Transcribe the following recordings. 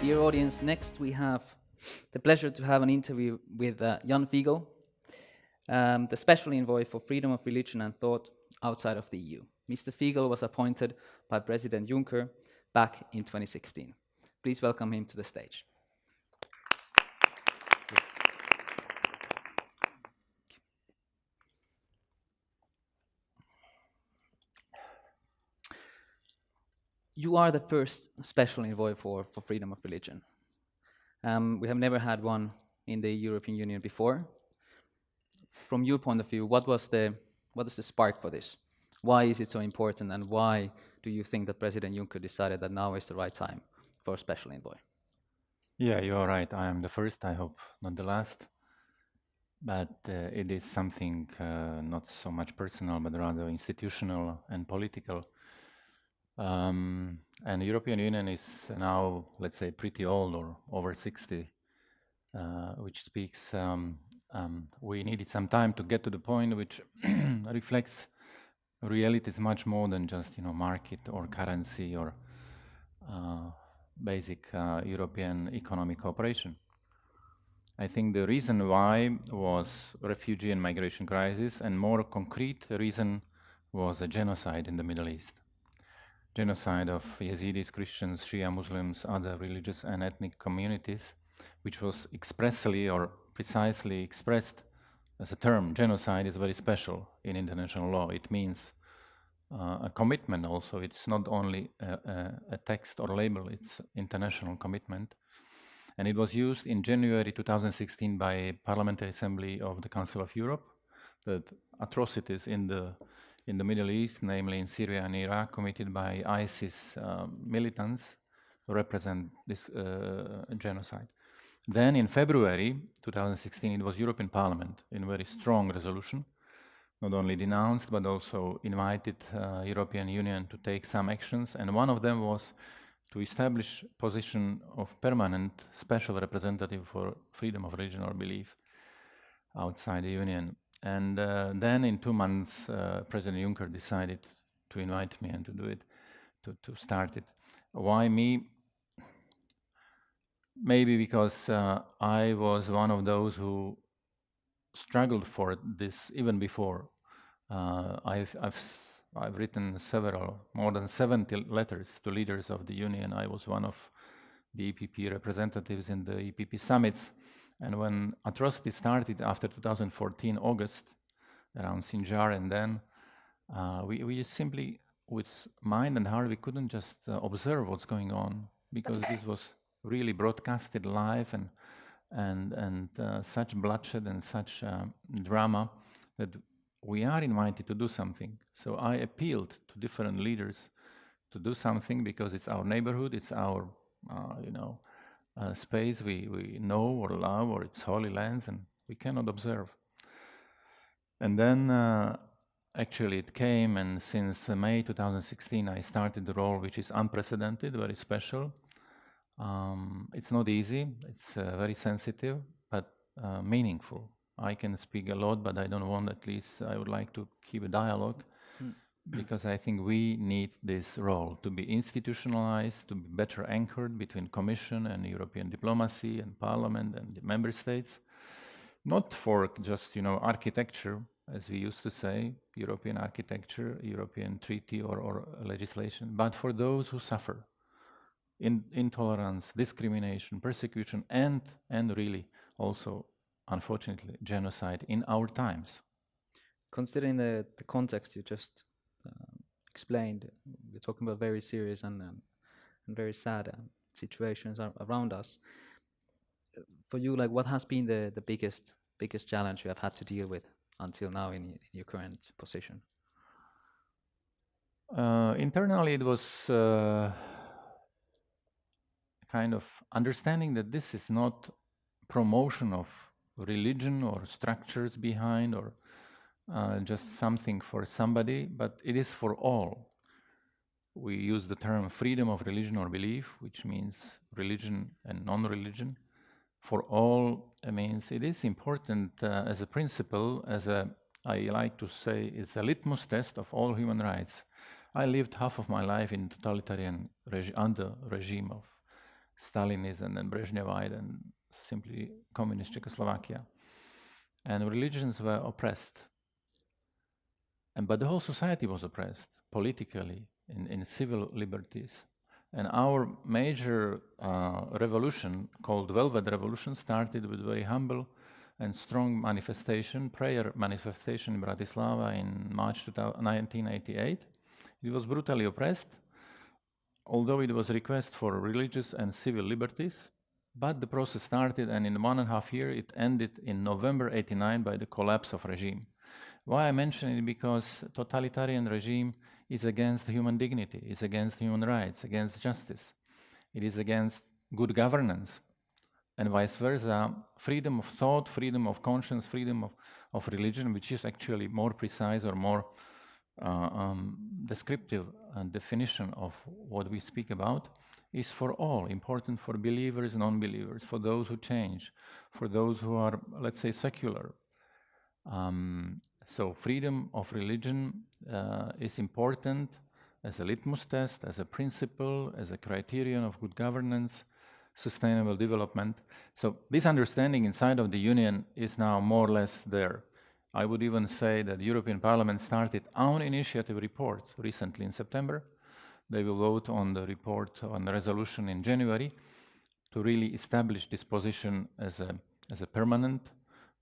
Dear audience, next we have the pleasure to have an interview with Jan Figel, the Special Envoy for Freedom of Religion and Thought outside of the EU. Mr. Figel was appointed by President Juncker back in 2016. Please welcome him to the stage. You are the first Special Envoy for Freedom of Religion. We have never had one in the European Union before. From your point of view, what is the spark for this? Why is it so important, and why do you think that President Juncker decided that now is the right time for a Special Envoy? Yeah, you are right. I am the first, I hope not the last. But it is something not so much personal, but rather institutional and political. And the European Union is now, let's say, pretty old, or over 60, which speaks we needed some time to get to the point which reflects reality is much more than just market or currency or basic European economic cooperation. I think the reason why was refugee and migration crisis, and more concrete reason was a genocide in the Middle East. Genocide of Yazidis, Christians, Shia Muslims, other religious and ethnic communities, which was expressly or precisely expressed as a term. Genocide is very special in international law. It means a commitment also. It's not only a text or label, it's international commitment. And it was used in January 2016 by Parliamentary Assembly of the Council of Europe, that atrocities in the Middle East, namely in Syria and Iraq, committed by ISIS militants, represent this genocide. Then in February 2016, it was European Parliament in a very strong resolution, not only denounced, but also invited European Union to take some actions. And one of them was to establish position of permanent special representative for freedom of religion or belief outside the Union. And then in 2 months, President Juncker decided to invite me and to do it, to start it. Why me? Maybe because I was one of those who struggled for this even before. I've written more than 70 letters to leaders of the Union. I was one of the EPP representatives in the EPP summits. And when atrocities started after 2014 August, around Sinjar, and then we simply, with mind and heart, we couldn't just observe what's going on, because this was really broadcasted live, and such bloodshed and such drama, that we are invited to do something. So I appealed to different leaders to do something, because it's our neighborhood, it's our space we know or love, or it's holy lands, and we cannot observe. And then actually it came, and since May 2016 I started the role, which is unprecedented, very special. It's not easy, it's very sensitive, but meaningful. I can speak a lot, but I don't want, at least I would like to keep a dialogue, because I think we need this role to be institutionalized, to be better anchored between Commission and European diplomacy and Parliament and the member states. Not for just, architecture, as we used to say, European architecture, European treaty or legislation, but for those who suffer. Intolerance, discrimination, persecution, and really also, unfortunately, genocide in our times. Considering the context you just explained, we're talking about very serious and very sad situations around us. For you, what has been the biggest challenge you have had to deal with until now in your current position? Internally, it was kind of understanding that this is not promotion of religion or structures behind, or just something for somebody, but it is for all. We use the term freedom of religion or belief, which means religion and non-religion. For all, means it is important as a principle, I like to say, it's a litmus test of all human rights. I lived half of my life in totalitarian under regime of Stalinism and Brezhnevite and simply communist Czechoslovakia. And religions were oppressed. But the whole society was oppressed politically, in civil liberties. And our major revolution, called Velvet Revolution, started with very humble and strong manifestation, prayer manifestation in Bratislava in March 1988. It was brutally oppressed, although it was a request for religious and civil liberties. But the process started, and in 1.5 years, it ended in November 89 by the collapse of regime. Why I mention it? Because totalitarian regime is against human dignity, is against human rights, against justice. It is against good governance, and vice versa. Freedom of thought, freedom of conscience, freedom of religion, which is actually more precise or more descriptive definition of what we speak about, is for all, important for believers, non-believers, for those who change, for those who are, let's say, secular. So freedom of religion is important as a litmus test, as a principle, as a criterion of good governance, sustainable development. So this understanding inside of the Union is now more or less there. I would even say that the European Parliament started own initiative report recently in September. They will vote on the report, on the resolution in January, to really establish this position as a permanent,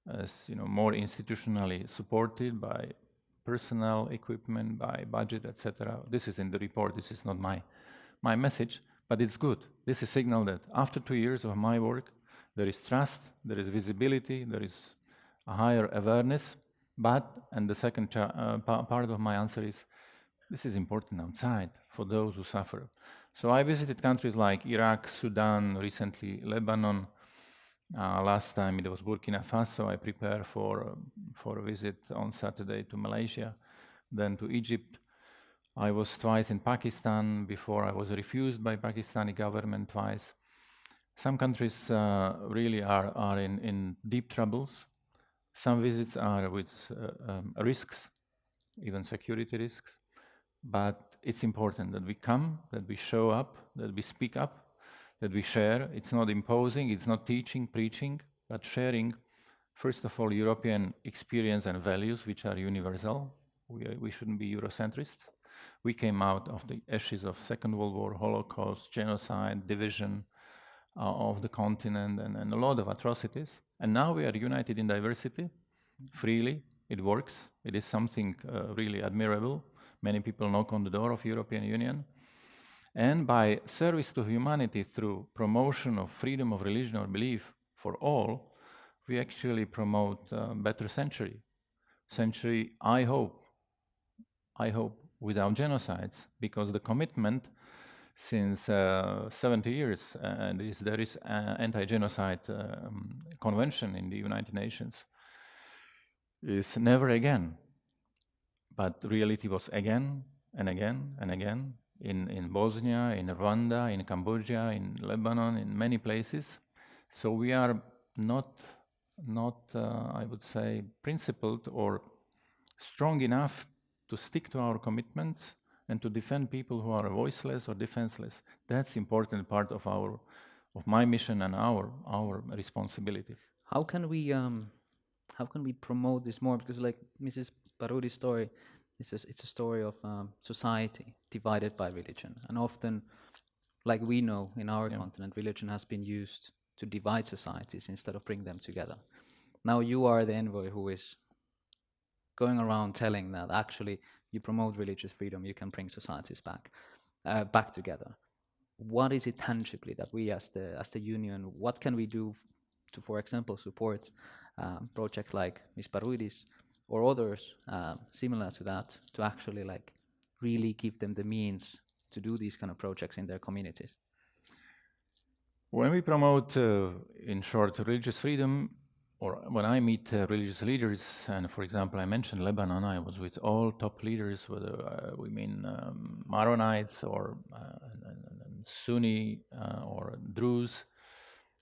as more institutionally supported by personnel, equipment, by budget, etc. This is in the report. This is not my message, but it's good. This is a signal that after 2 years of my work, there is trust, there is visibility, there is a higher awareness. But, and the second part of my answer is, this is important outside for those who suffer. So I visited countries like Iraq, Sudan, recently Lebanon. Last time it was Burkina Faso. I prepare for a visit on Saturday to Malaysia, then to Egypt. I was twice in Pakistan before I was refused by Pakistani government twice. Some countries really are in deep troubles. Some visits are with risks, even security risks. But it's important that we come, that we show up, that we speak up, that we share. It's not imposing, it's not teaching, preaching, but sharing, first of all, European experience and values, which are universal. We shouldn't be Eurocentrists. We came out of the ashes of Second World War, Holocaust, genocide, division of the continent, and a lot of atrocities. And now we are united in diversity, freely. It works. It is something really admirable. Many people knock on the door of European Union. And by service to humanity through promotion of freedom of religion or belief for all, we actually promote a better century. Century, I hope, without genocides, because the commitment since 70 years, and there is an anti-genocide convention in the United Nations, is never again. But reality was again and again and again in Bosnia, in Rwanda, in Cambodia, in Lebanon, in many places. So we are not I would say, principled or strong enough to stick to our commitments and to defend people who are voiceless or defenseless. That's important part of my mission and our responsibility. How can we promote this more? Because like Mrs. Barudi's story, it's a story of society divided by religion, and often, like we know in our continent, religion has been used to divide societies instead of bring them together. Now you are the envoy who is going around telling that actually you promote religious freedom, you can bring societies back together. What is it tangibly that we as the union, what can we do to, for example, support projects like Ms. Barudi's or others similar to that, to actually like really give them the means to do these kind of projects in their communities? When we promote, in short, religious freedom, or when I meet religious leaders, and for example, I mentioned Lebanon, I was with all top leaders, whether we mean Maronites or Sunni or Druze,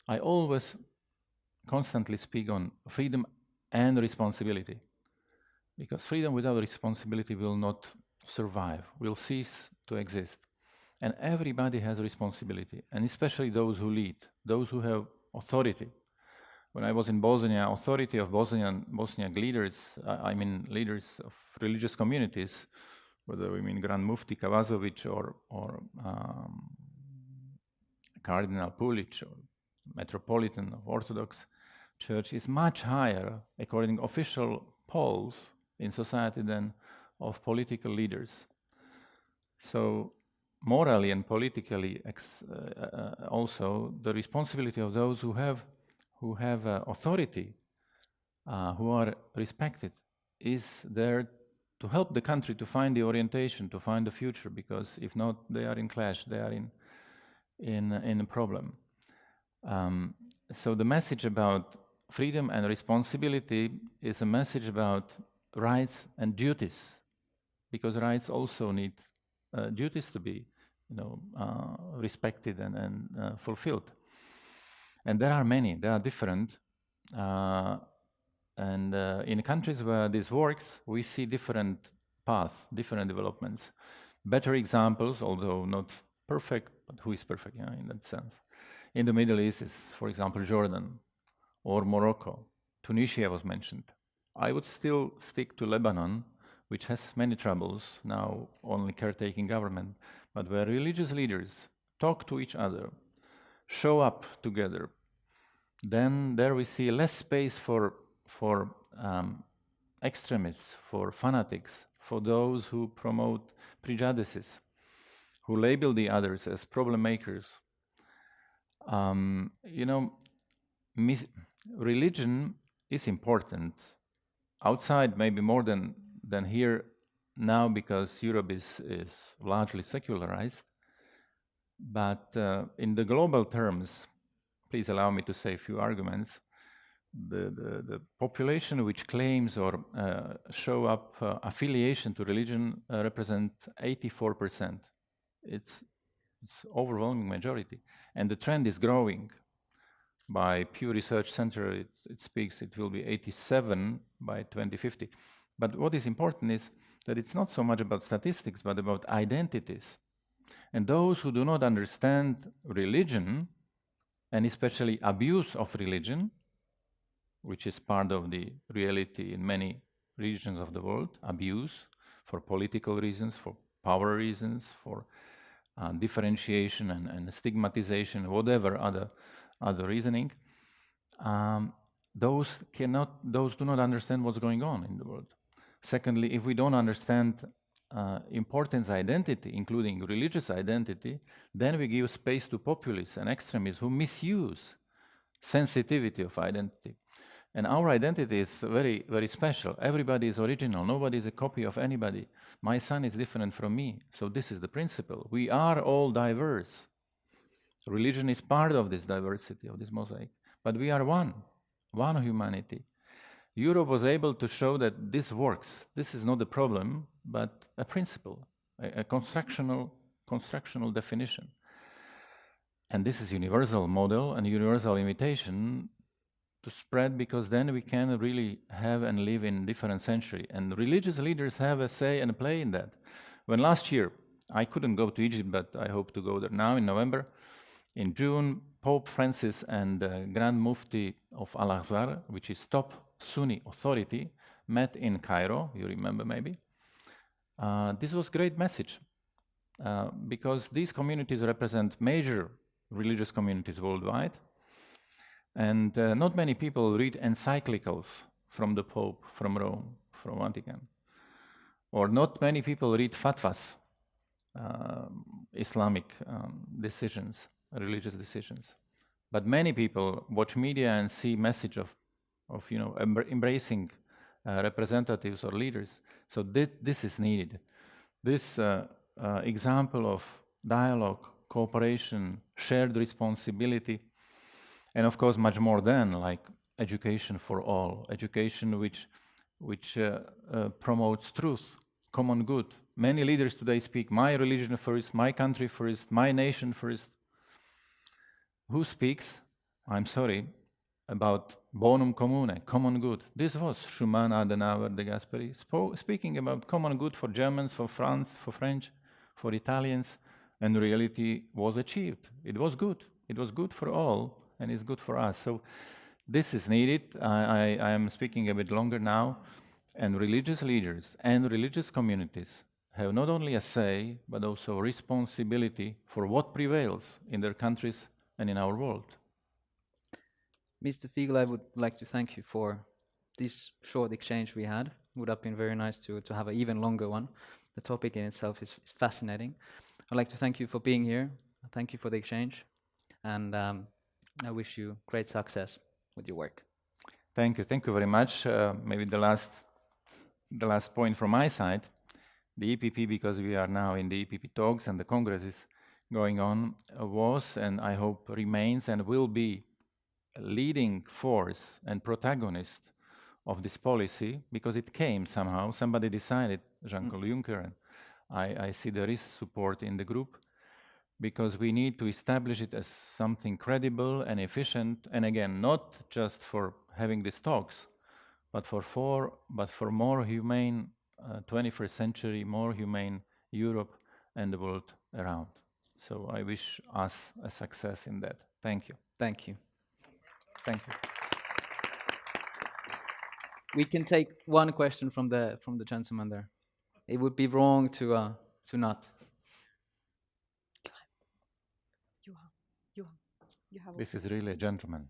I always constantly speak on freedom and responsibility. Because freedom without responsibility will not survive, will cease to exist. And everybody has responsibility, and especially those who lead, those who have authority. When I was in Bosnia, authority of Bosnian leaders, I mean leaders of religious communities, whether we mean Grand Mufti Kavazovic or Cardinal Pulic or Metropolitan of Orthodox Church, is much higher, according to official polls in society, than of political leaders. So morally and politically also, the responsibility of those who have authority, who are respected, is there to help the country to find the orientation, to find the future, because if not, they are in clash, they are in a problem. So the message about freedom and responsibility is a message about rights and duties, because rights also need duties to be, respected and fulfilled. And there are many, they are different. And in countries where this works, we see different paths, different developments. Better examples, although not perfect, but who is perfect, in that sense. In the Middle East is, for example, Jordan or Morocco. Tunisia was mentioned. I would still stick to Lebanon, which has many troubles, now only caretaking government, but where religious leaders talk to each other, show up together, then there we see less space for extremists, for fanatics, for those who promote prejudices, who label the others as problem makers. Religion is important outside, maybe more than here now, because Europe is largely secularized. But in the global terms, please allow me to say a few arguments. The population which claims or show up affiliation to religion represent 84%. It's overwhelming majority, and the trend is growing. By Pew Research Center, it speaks it will be 87 by 2050. But what is important is that it's not so much about statistics, but about identities. And those who do not understand religion, and especially abuse of religion, which is part of the reality in many regions of the world, abuse for political reasons, for power reasons, for differentiation and stigmatization, whatever other reasoning, those do not understand what's going on in the world. Secondly, if we don't understand importance identity, including religious identity, then we give space to populists and extremists who misuse sensitivity of identity. And our identity is very, very special. Everybody is original. Nobody is a copy of anybody. My son is different from me. So this is the principle. We are all diverse. Religion is part of this diversity, of this mosaic. But we are one humanity. Europe was able to show that this works. This is not a problem, but a principle, a constructional definition. And this is universal model and universal invitation to spread, because then we can really have and live in different century. And religious leaders have a say and a play in that. When last year, I couldn't go to Egypt, but I hope to go there now in November. In June, Pope Francis and Grand Mufti of Al-Azhar, which is top Sunni authority, met in Cairo, you remember maybe. This was a great message, because these communities represent major religious communities worldwide. And not many people read encyclicals from the Pope, from Rome, from Vatican. Or not many people read fatwas, Islamic decisions, religious decisions. But many people watch media and see message of embracing representatives or leaders. So this is needed. This example of dialogue, cooperation, shared responsibility, and of course much more than like education for all, education which promotes truth, common good. Many leaders today speak my religion first, my country first, my nation first. Who speaks, I'm sorry, about bonum commune, common good? This was Schuman, Adenauer, de Gasperi, speaking about common good for Germans, for France, for French, for Italians, and reality was achieved. It was good. It was good for all, and it's good for us. So this is needed. I am speaking a bit longer now, and religious leaders and religious communities have not only a say, but also responsibility for what prevails in their countries and in our world. Mr. Figel, I would like to thank you for this short exchange we had. It would have been very nice to have an even longer one. The topic in itself is fascinating. I'd like to thank you for being here. Thank you for the exchange. And I wish you great success with your work. Thank you. Thank you very much. Maybe the last point from my side, the EPP, because we are now in the EPP talks and the Congress is going on, was, and I hope remains and will be, a leading force and protagonist of this policy, because it came somehow. Somebody decided, Jean-Claude Juncker, and I see there is support in the group, because we need to establish it as something credible and efficient, and again, not just for having these talks, but for more humane 21st century, more humane Europe and the world around. So I wish us a success in that. Thank you. Thank you. Thank you. We can take one question from the gentleman there. It would be wrong to not. You have This is really a gentleman.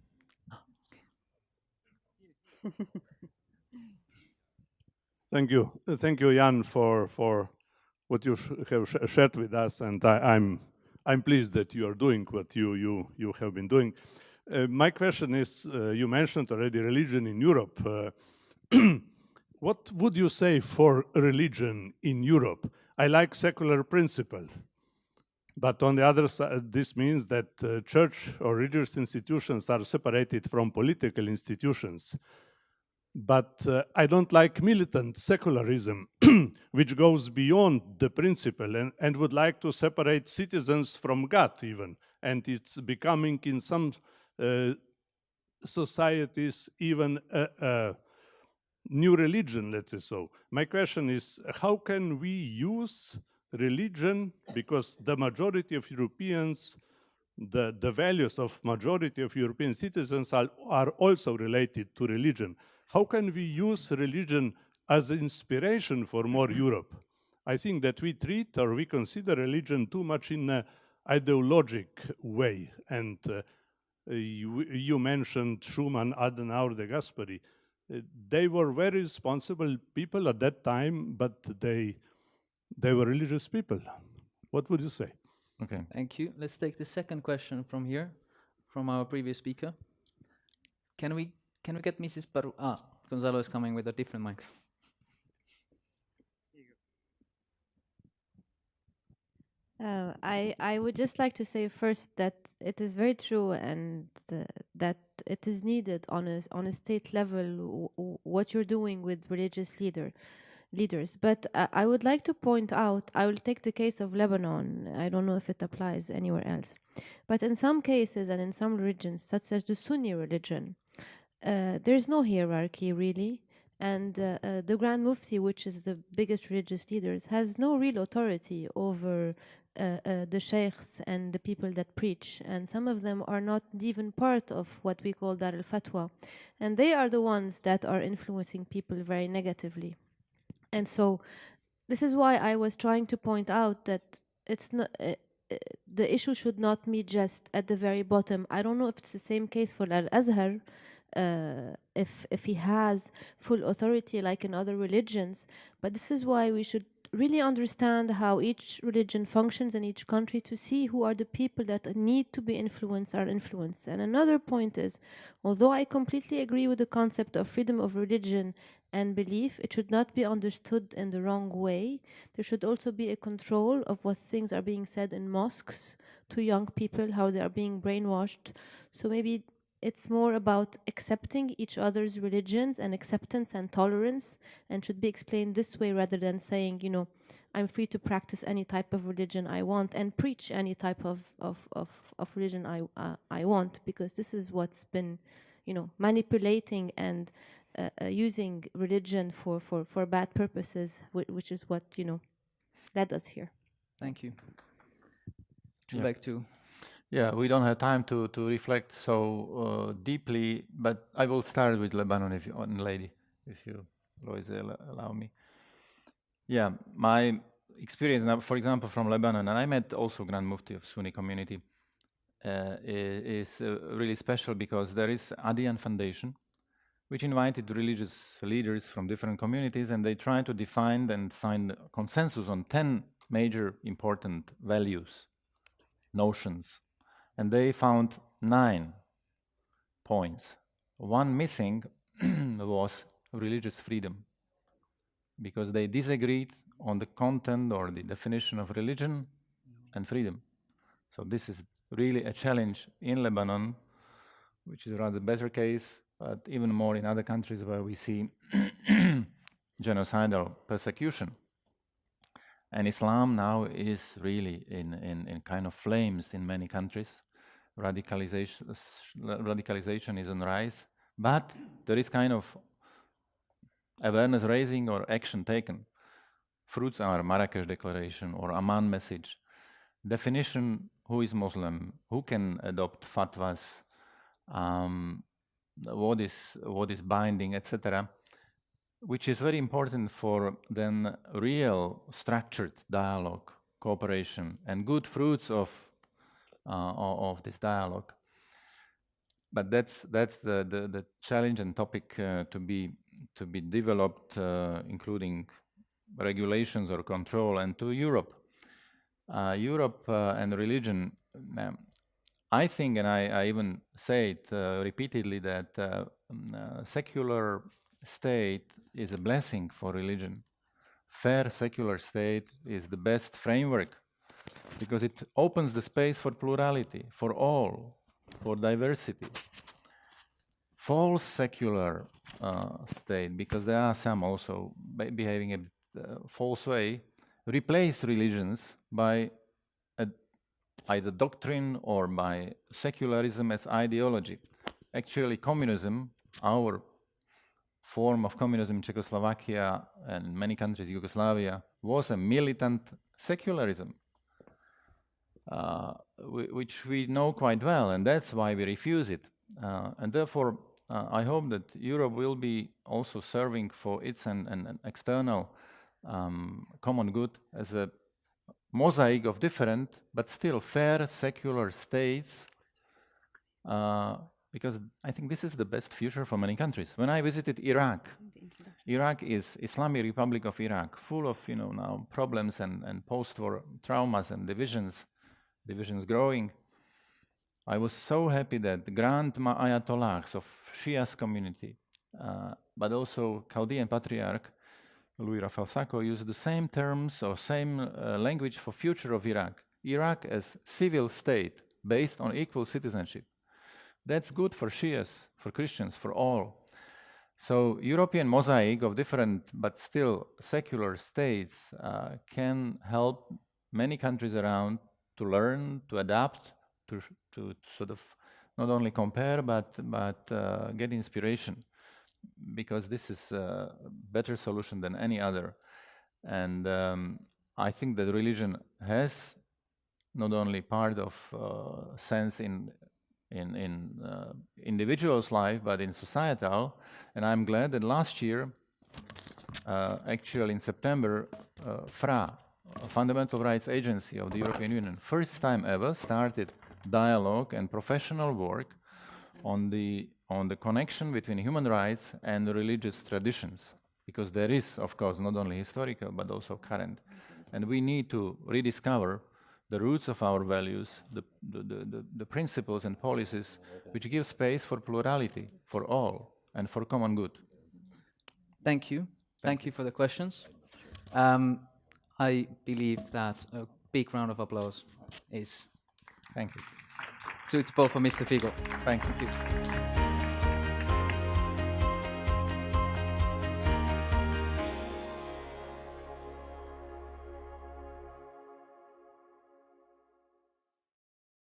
Thank you, Jan, for what you have shared with us, and I'm pleased that you are doing what you have been doing. My question is, you mentioned already religion in Europe. What would you say for religion in Europe? I like secular principle, but on the other side, this means that church or religious institutions are separated from political institutions. But I don't like militant secularism, which goes beyond the principle and would like to separate citizens from God even. And it's becoming in some societies even a new religion, let's say so. My question is, how can we use religion, because the majority of Europeans, the values of majority of European citizens are also related to religion. How can we use religion as inspiration for more Europe? I think that we treat or we consider religion too much in an ideologic way. And you mentioned Schumann, Adenauer, de Gasperi. They were very responsible people at that time, but they were religious people. What would you say? Okay. Thank you. Let's take the second question from here, from our previous speaker. Can we get Mrs. Gonzalo is coming with a different mic. I would just like to say first that it is very true, and that it is needed on a state level what you're doing with religious leaders. But I would like to point out, I will take the case of Lebanon. I don't know if it applies anywhere else. But in some cases and in some religions, such as the Sunni religion, there's no hierarchy really. And the Grand Mufti, which is the biggest religious leaders, has no real authority over the sheikhs and the people that preach. And some of them are not even part of what we call Dar al-Fatwa. And they are the ones that are influencing people very negatively. And so this is why I was trying to point out that it's not the issue should not be just at the very bottom. I don't know if it's the same case for Al-Azhar, if he has full authority like in other religions, but this is why we should really understand how each religion functions in each country to see who are the people that need to be influenced are influenced. And another point is, although I completely agree with the concept of freedom of religion and belief, it should not be understood in the wrong way. There should also be a control of what things are being said in mosques to young people, how they are being brainwashed. So maybe it's more about accepting each other's religions and acceptance and tolerance, and should be explained this way rather than saying, you know, I'm free to practice any type of religion I want and preach any type of religion I want, because this is what's been, you know, manipulating and using religion for bad purposes, which is what, you know, led us here. Thank you. Would you Yeah. like to? Yeah, we don't have time to reflect so deeply, but I will start with Lebanon, if you, lady, if you, Loise, allow me. Yeah, my experience now, for example, from Lebanon, and I met also Grand Mufti of Sunni community, is really special because there is Adian Foundation, which invited religious leaders from different communities, and they try to define and find consensus on 10 major important values, notions. And they found 9 points. One missing was religious freedom, because they disagreed on the content or the definition of religion and freedom. So this is really a challenge in Lebanon, which is a rather better case, but even more in other countries where we see genocidal persecution. And Islam now is really in kind of flames in many countries. Radicalization is on rise, but there is kind of awareness raising or action taken. Fruits are Marrakesh Declaration or Amman message. Definition, who is Muslim, who can adopt fatwas, what is binding, etc., which is very important for then real structured dialogue, cooperation, and good fruits of this dialogue. But that's the challenge and topic to be developed, including regulations or control. And to Europe, and religion. I think, and I even say it repeatedly, that secular state is a blessing for religion. Fair secular state is the best framework because it opens the space for plurality, for all, for diversity. False secular state, because there are some also behaving a false way, replace religions by either doctrine or by secularism as ideology. Actually, communism, our form of communism in Czechoslovakia and many countries, Yugoslavia, was a militant secularism, which we know quite well, and that's why we refuse it. And therefore, I hope that Europe will be also serving for its an external common good as a mosaic of different but still fair secular states, because I think this is the best future for many countries. When I visited Iraq, Iraq is Islamic Republic of Iraq, full of now problems and post-war traumas and divisions growing. I was so happy that the grand ayatollahs of Shia's community, but also Chaldean Patriarch Louis Raphael Sacco used the same terms or same language for future of Iraq. Iraq as civil state based on equal citizenship. That's good for Shias, for Christians, for all. So European mosaic of different but still secular states can help many countries around to learn, to adapt, to sort of not only compare but get inspiration, because this is a better solution than any other. And I think that religion has not only part of sense in individual's life, but in societal. And I'm glad that last year, actually in September, FRA, Fundamental Rights Agency of the European Union, first time ever started dialogue and professional work on the connection between human rights and religious traditions, because there is, of course, not only historical but also current, and we need to rediscover the roots of our values, the principles and policies which give space for plurality, for all, and for common good. Thank you. Thank you for the questions. I believe that a big round of applause is Thank you. suitable for Mr. Figel. Thank you. Thank you.